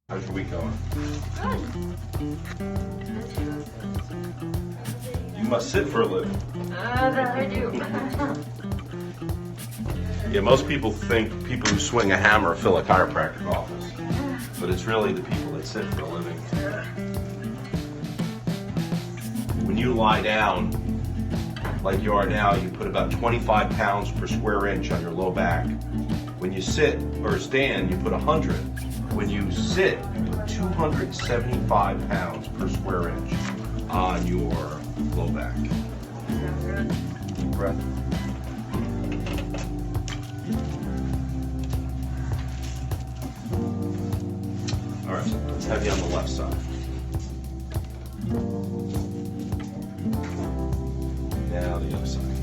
How's your week going? You must sit for a living. That I do. Yeah, most people think people who swing a hammer fill a chiropractic office, but it's really the people that sit for a living. When you lie down, like you are now, you put about 25 pounds per square inch on your low back. When you sit or stand, you put 100. When you sit, you put 275 pounds per square inch on your low back. Deep breath. All right, so let's have you on the left side. Now the other side.